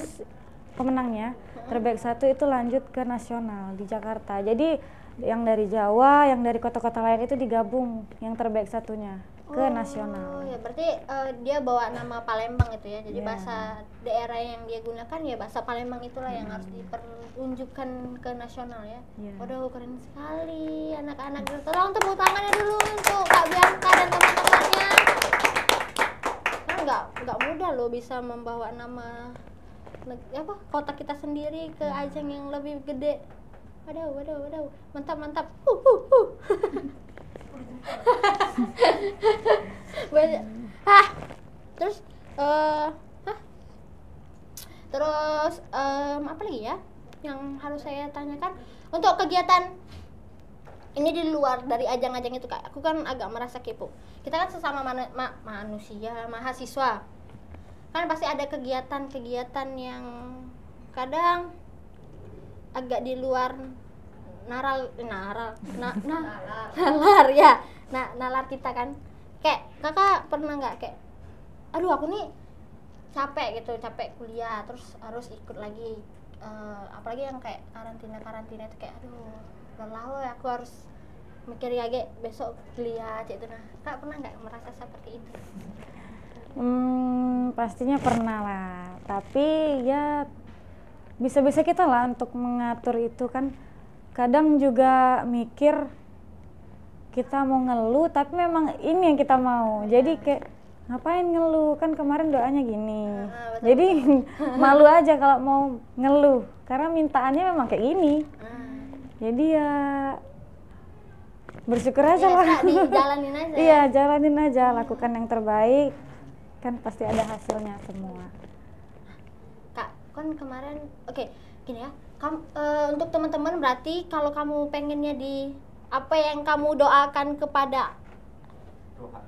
pemenangnya. Terbaik satu itu lanjut ke nasional di Jakarta. Jadi yang dari Jawa, yang dari kota-kota lain itu digabung yang terbaik satunya ke nasional. Oh ya, berarti dia bawa nama Palembang itu ya. Jadi Iya. bahasa daerah yang dia gunakan ya bahasa Palembang itulah yang harus diperunjukkan ke nasional ya. Iya. Waduh, keren sekali anak-anak. Tolong tepuk tangannya dulu untuk Kak Bianca dan teman-temannya. Kan nggak mudah loh bisa membawa nama kota kita sendiri ke ajang yang lebih gede. Waduh. Mantap. Terus apa lagi ya yang harus saya tanyakan untuk kegiatan ini di luar dari ajang-ajang itu, Kak? Aku kan agak merasa kepo. Kita kan sesama manusia, mahasiswa. Kan pasti ada kegiatan-kegiatan yang kadang agak di luar nalar ya. Nalar kita kan. Kayak Kakak pernah nggak kayak aduh aku nih capek kuliah terus harus ikut lagi apalagi yang kayak karantina itu kayak aduh lelah loh, aku harus mikir lagi besok kuliah itu. Nah, Kak pernah nggak merasa seperti itu? Pastinya pernah lah, tapi ya bisa-bisa kita lah untuk mengatur itu kan. Kadang juga mikir kita mau ngeluh tapi memang ini yang kita mau, jadi kayak ngapain ngeluh, kan kemarin doanya gini. Betul, jadi malu aja kalau mau ngeluh karena mintaannya memang kayak gini. Jadi ya bersyukur aja lah. Dijalanin aja. Iya, jalanin aja, lakukan yang terbaik, kan pasti ada hasilnya semua. Kak, kan kemarin gini ya. Untuk teman-teman berarti kalau kamu pengennya di apa yang kamu doakan kepada Tuhan.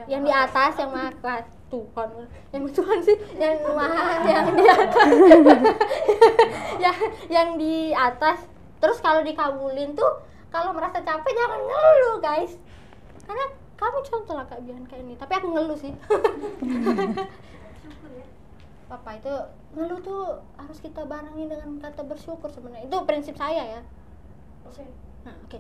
yang di atas, yang maha kuasa, Tuhan sih, yang maha yang di atas, yang di atas. Terus kalau dikabulin tuh, kalau merasa capek jangan ngeluh guys, karena kamu contoh lah Kak Bianca ini. Tapi aku ngeluh sih. Papa itu ngeluh tuh harus kita barengi dengan kata bersyukur sebenarnya. Itu prinsip saya ya. Nah, oke.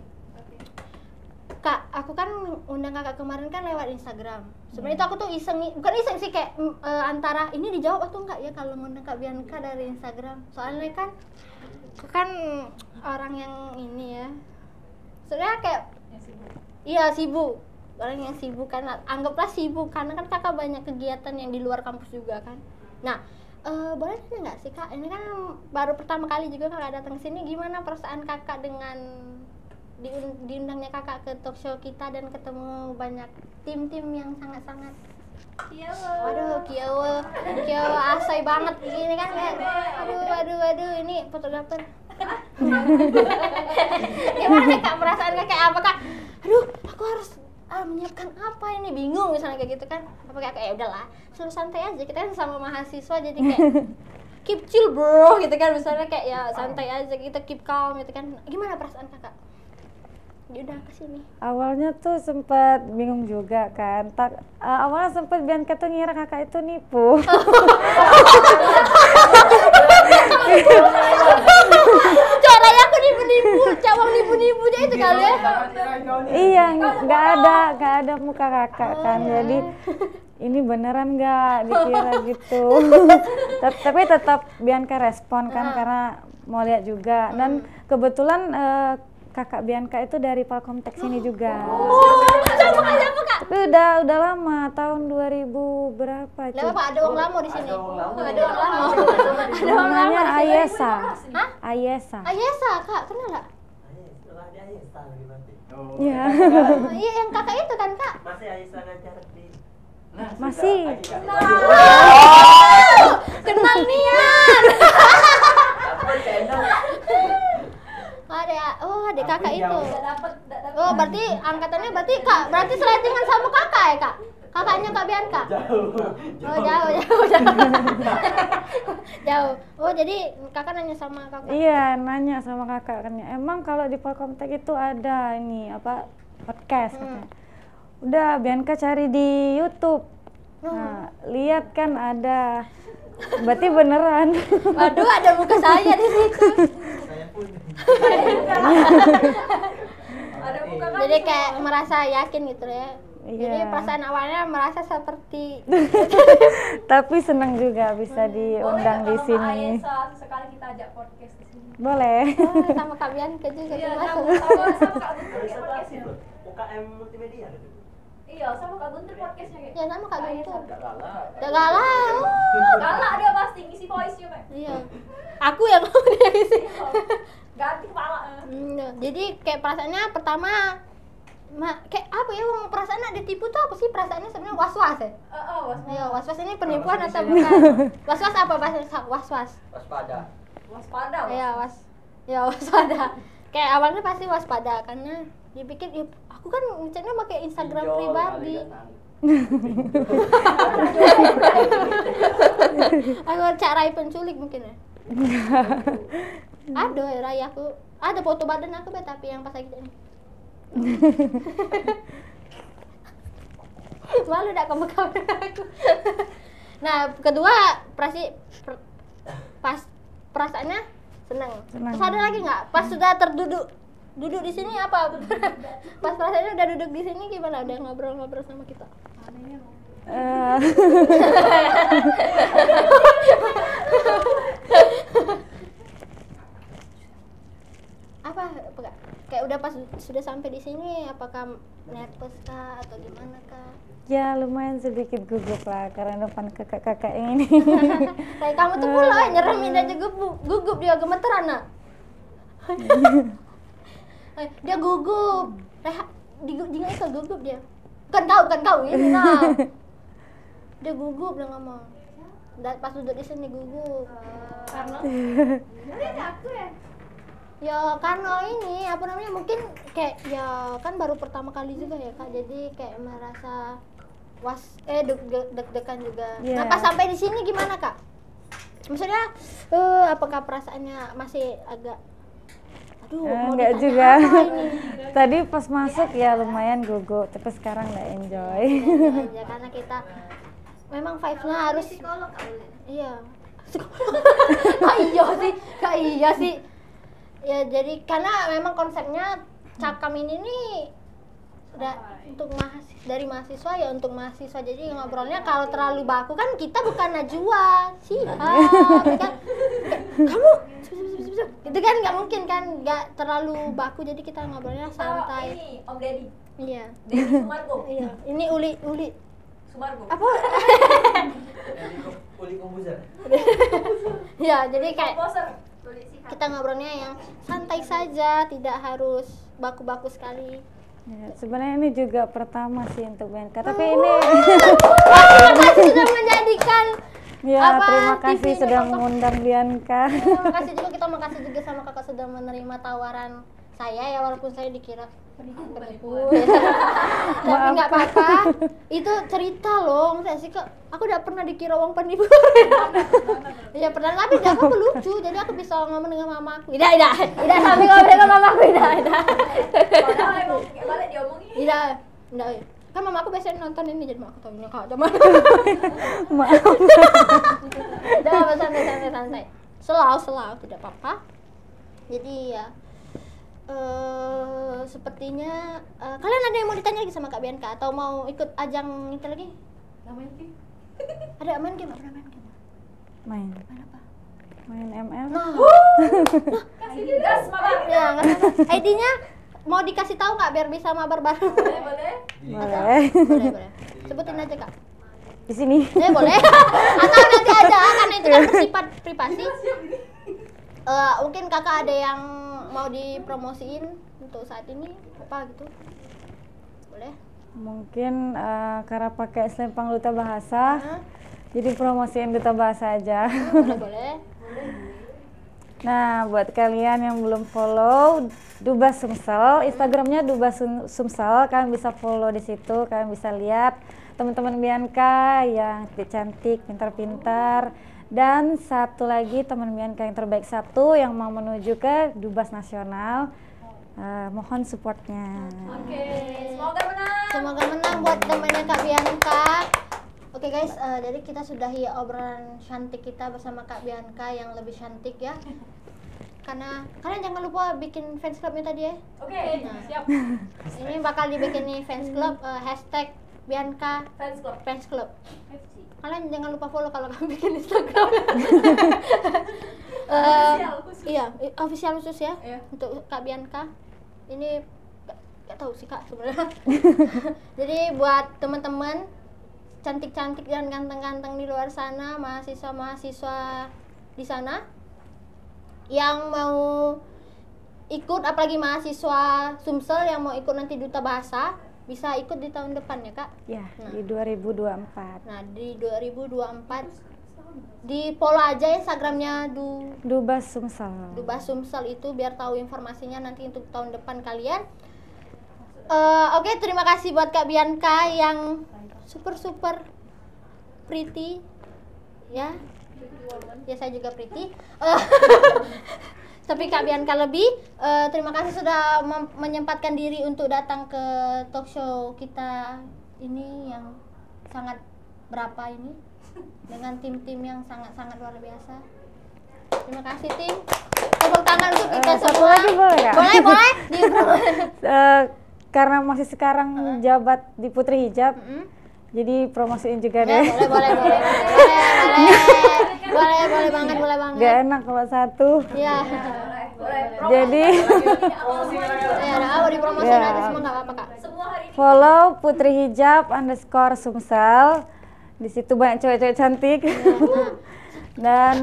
Kak, aku kan undang Kakak kemarin kan lewat Instagram. Sebenarnya itu aku tuh bukan iseng sih, kayak antara ini dijawab atau enggak ya kalau ngundang Kak Bianca dari Instagram. Soalnya kan aku kan orang yang ini ya. Sebenarnya kayak iya sibuk. Orang yang sibuk kan, anggaplah sibuk karena kan Kakak banyak kegiatan yang di luar kampus juga kan. Nah, boleh tanya nggak sih Kak, ini kan baru pertama kali juga Kakak datang ke sini, gimana perasaan Kakak dengan diundangnya Kakak ke talk show kita dan ketemu banyak tim-tim yang sangat-sangat kiawe asai banget gini kan kayak aduh ini fotografer. Gimana Kak perasaan Kakak, kayak apa Kak? Aduh, aku harus menyiapkan apa ini, bingung misalnya kayak gitu kan. Apa kayak ya udahlah, selalu santai aja, kita kan sama mahasiswa jadi kayak keep chill bro gitu kan, misalnya kayak ya santai aja, kita keep calm gitu kan. Gimana perasaan Kakak udah kesini? Awalnya tuh sempat bingung juga kan. Awalnya sempat Bianca tuh ngira Kakak itu nipu. Caranya aku nipu-nipu, cabang nipu-nipu aja itu kali ya. Iya, nggak ada muka Kakak kan. Jadi ini beneran nggak dikira gitu. Tapi tetap Bianca respon kan karena mau lihat juga. Dan kebetulan Kakak Bianca itu dari Palkomtek sini juga. Siapa Kak? Tapi udah lama, tahun 2000 berapa itu? Lah Pak, ada uang lama di sini. Ada uang lama. Namanya Ayesa. Hah? Ayesa. Ayesa, Kak, kenal enggak? Iya. Iya, yang Kakak itu kan, Kak? Masih Aisyah ngajar di Masih. Kenal nian. Adik kakak itu. Nggak dapet. Oh, berarti angkatannya berarti seletingan sama kakak ya, Kak? Kakaknya Kak Bianca? Oh, jauh. Jauh. Oh, jadi kakak nanya sama kakak? Iya, nanya sama kakak kan. Emang kalau di Polkomtek itu ada ini apa podcast katanya. Udah, Bianca cari di YouTube. Nah, lihat kan ada. Berarti beneran. Waduh, ada muka saya di situ. Saya pun. Ada muka kan? Jadi kayak merasa yakin gitu ya. Jadi Iya. perasaan awalnya merasa seperti Tapi senang juga bisa diundang di sini. Sekali kita ajak podcast di sini. Boleh. sama Kak Bianca juga Iya, termasuk. sama Kak Guntur kayak Ada podcastnya. UKM multimedia gitu. Iya, sama Kak Guntur podcastnya kayak. Ya sama Kak Guntur. Enggak kalah. Udah galau. Galak dia pasti ngisi voice-nya, Pak. Iya. Aku yang ngomong dari sini. Ganti kepala. Jadi kayak perasaannya pertama kayak apa ya, wong perasaan ditipu tuh apa sih perasaannya sebenarnya was-was ya? Iya, was-was ini penipuan Was-was atau ini. bukan? Was-was apa bahasa was-was? Waspada. Waspada. Iya, waspada. Kayak awalnya pasti waspada karena dipikir ya, aku kan ngeceknya pakai Instagram Pinjol, pribadi. kali kan. Aku cak Rai penculik mungkin ya. Aduh, Rai aku ada foto badan aku tapi yang pas lagi ini. Malu dak kamu aku. Nah, kedua pas perasaannya senang. Senang. Terus ada lagi nggak? Pas sudah duduk di sini apa? Pas perasaannya udah duduk di sini gimana? Udah ngobrol-ngobrol sama kita. Eh, Apa enggak? Kayak udah pas sudah sampai di sini apakah nervous kah atau gimana kah? ya lumayan sedikit gugup lah karena depan kakak-kakak yang ini. Kayak kamu tuh pula nyeremin aja gugup dia gemeteran nak. Dia gugup. Dia itu gugup dia. Bukan kau ini nah. Dia gugup dia ngomong. Pas duduk di sini gugup. Karena ini aku ya. Ya karena ini apa namanya mungkin kayak ya kan baru pertama kali juga ya Kak, jadi kayak merasa deg-degan juga. Iya. Nah pas sampai di sini gimana Kak? Maksudnya apakah perasaannya masih agak mau Enggak ditanya juga. apa ini? Tadi pas masuk ya lumayan gugup, tapi sekarang udah enjoy. Ya karena kita memang vibes-nya harus Psikolog iya. Kak iya sih. Ya jadi karena memang konsepnya Cakam ini nih udah untuk dari mahasiswa ya untuk mahasiswa, jadi ngobrolnya kalau terlalu baku kan kita bukan Najwa sih kan kamu itu kan nggak mungkin kan, nggak terlalu baku, jadi kita ngobrolnya santai. Ini Om Deddy. Iya. Deddy Sumargo. Iya ini uli Sumargo. apa Uli komposer. ya jadi kayak Komposer. kita ngobrolnya yang santai saja, tidak harus baku-baku sekali. Ya, sebenarnya ini juga pertama sih untuk BNK, tapi ini Terima kasih sudah menjadikan ya apa, terima TV kasih ini sudah nonton. mengundang Bianca. Kita makasih juga sama kakak sudah menerima tawaran saya ya, walaupun saya dikira penipu. Tapi nggak apa-apa. Itu cerita loh, saya sih aku udah pernah dikira uang penipu. Ya pernah, tapi dia aku lucu, jadi aku bisa ngomong dengan mamaku. Tidak sampai ngomong dengan mamaku, tidak. Padahal emang kayak balik diomongin. Tidak. Kan mamaku biasanya nonton ini, jadi aku tahu ini kak zaman. Maaf. Udah santai. Selau tidak apa-apa. Jadi ya sepertinya kalian ada yang mau ditanya lagi sama Kak Bianca atau mau ikut ajang itu lagi? Namanya sih. Ada main game? Pernah main game? Main Main apa? main ML. Nah, Kasih gas mabar. ya nggak apa-apa. ID-nya mau dikasih tahu nggak biar bisa mabar bareng? Boleh. Boleh. Boleh. Sebutin aja Kak. Di sini. Boleh. Atau nanti aja karena itu kan bersifat privasi. Mungkin kakak ada yang mau dipromosiin untuk saat ini apa gitu? Boleh? Mungkin karena pakai selempang duta bahasa, jadi promosiin duta bahasa aja. Boleh. Nah, buat kalian yang belum follow Dubas Sumsel, Instagramnya Dubas Sumsel, kalian bisa follow di situ, kalian bisa lihat teman-teman Bianca yang cantik, pintar-pintar, dan satu lagi teman Bianca yang terbaik satu yang mau menuju ke Dubas Nasional. Mohon supportnya. Oke, semoga menang. Semoga menang buat temannya Kak Bianca. Oke guys, jadi kita sudahi obrolan cantik kita bersama Kak Bianca yang lebih cantik ya. Karena kalian jangan lupa bikin fans clubnya tadi ya. Oke, siap. Ini bakal dibikin nih fans club, hashtag Bianca Fans club. Kalian jangan lupa follow kalau kalian bikin Instagram. Khusus. Iya, official khusus ya Iya. untuk Kak Bianca. Ini gak tahu sih Kak sebenarnya. Jadi buat teman-teman cantik-cantik dan ganteng-ganteng di luar sana, mahasiswa-mahasiswa di sana yang mau ikut, apalagi mahasiswa Sumsel yang mau ikut nanti duta bahasa, bisa ikut di tahun depan ya Kak. Ya, Nah. di 2024. Nah di 2024 di follow aja Instagramnya Dubas Sumsel. Dubas Sumsel itu biar tahu informasinya nanti untuk tahun depan kalian. Oke, terima kasih buat Kak Bianca yang super pretty ya. Ya saya juga pretty. Tapi Kak Bianca lebih. Terima kasih sudah menyempatkan diri untuk datang ke talk show kita ini yang sangat berapa ini dengan tim-tim yang sangat-sangat luar biasa. Terima kasih tim. Tepuk tangan untuk kita Satu semua. lagi boleh nggak? Boleh. Karena masih sekarang jabat di Putri Hijab, Mm-mm. jadi promosiin juga Ya, deh. boleh banget. Gak enak kalau satu. Iya. Boleh. Jadi Ya, mau dipromosin Ya. aja semua nggak apa-apa Kak. Semua hari ini follow Putri Hijab _Sumsel. Di situ banyak cewek-cewek cantik. Dan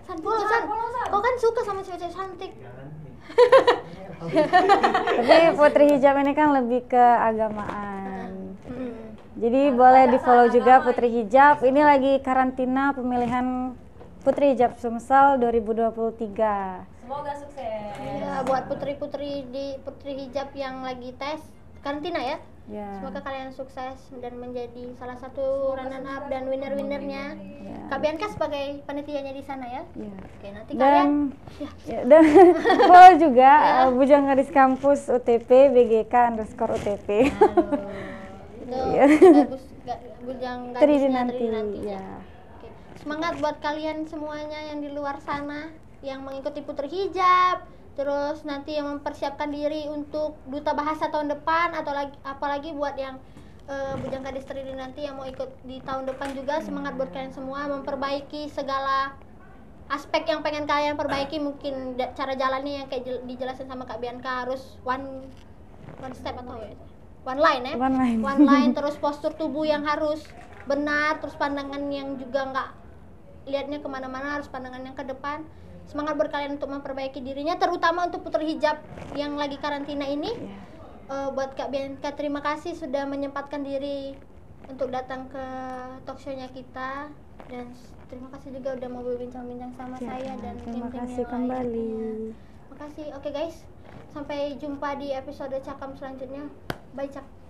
San. Kau kan suka sama cewek-cewek cantik. tapi Putri Hijab ini kan lebih ke agamaan. Jadi boleh di follow juga Putri Hijab. Ini lagi karantina pemilihan Putri Hijab Sumsel 2023. semoga sukses. Ya, buat putri-putri di Putri Hijab yang lagi tes karantina ya. Ya. Semoga kalian sukses dan menjadi salah satu runner up dan winner-winnernya. Ya. Kak Bianca sebagai panitianya di sana ya. Ya. Oke, nanti kalian Dan follow juga Bujang Gadis Kampus UTP BGK_UTP. itu Iya. bagus bujang Tridi gadisnya nanti. ya. Ya. Oke. Semangat buat kalian semuanya yang di luar sana yang mengikuti Putri Hijab, terus nanti yang mempersiapkan diri untuk duta bahasa tahun depan atau apalagi buat yang bujang gadis Tridi nanti yang mau ikut di tahun depan juga. Semangat buat kalian semua memperbaiki segala aspek yang pengen kalian perbaiki. Mungkin cara jalannya yang kayak dijelasin sama Kak Bianca harus one step atau one line ya. One line. Terus postur tubuh yang harus benar, terus pandangan yang juga nggak lihatnya kemana-mana, harus pandangan yang ke depan. Semangat buat kalian untuk memperbaiki dirinya, terutama untuk Putri Hijab yang lagi karantina ini. Buat Kak Bianca, terima kasih sudah menyempatkan diri untuk datang ke talk show-nya kita, dan terima kasih juga udah mau berbincang-bincang sama Ya, saya dan terima tim-tim kasih yang kembali. lainnya. Makasih. Oke guys, sampai jumpa di episode Cakam selanjutnya. Bye Cak.